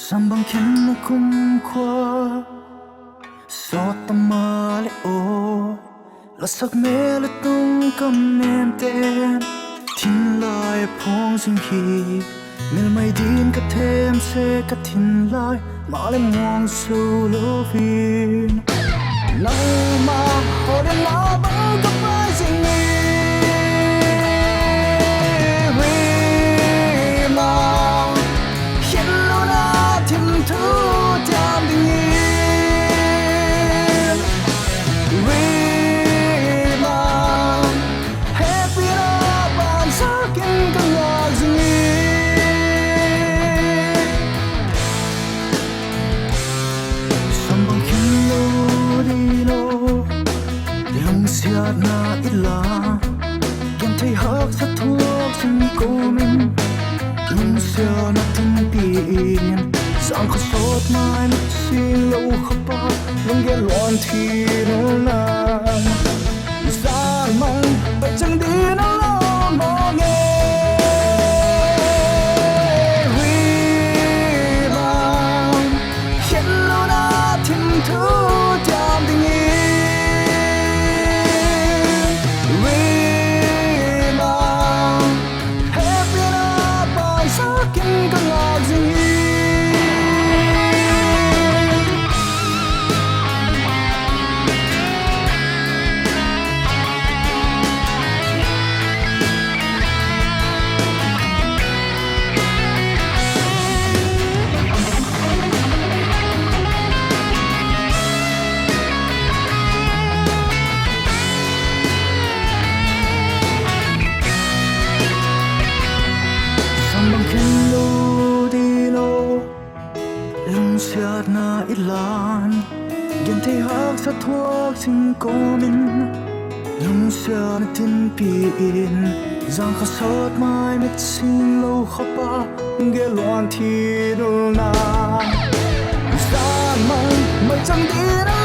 Sambang kena kumkwa Sota male o Lasak mele tung kamenten Tin lai pong sing hi Mil mai din ka tem se ka tin lai Male muang su lo vin Nang ma hode na bang ka pai sing ni Siat na ila Gen thay hak sa thuốc xin cô mình Lung xia na tin piin Giang khá sốt mai mất xin lâu khá ba Lung ghe loạn thì nó nàng Giang mong bởi chẳng đi nó lo mò nghe Huy bằng Khiến lâu na thiên thứ chạm tình yêu Siat na ilan Gen thay hak sa thuốc xin cô mình Lung xia na tin piin Giang khá sốt mai mất xin lâu khá ba Ghe loạn thì đồ na Giang mong bởi chẳng đi đâu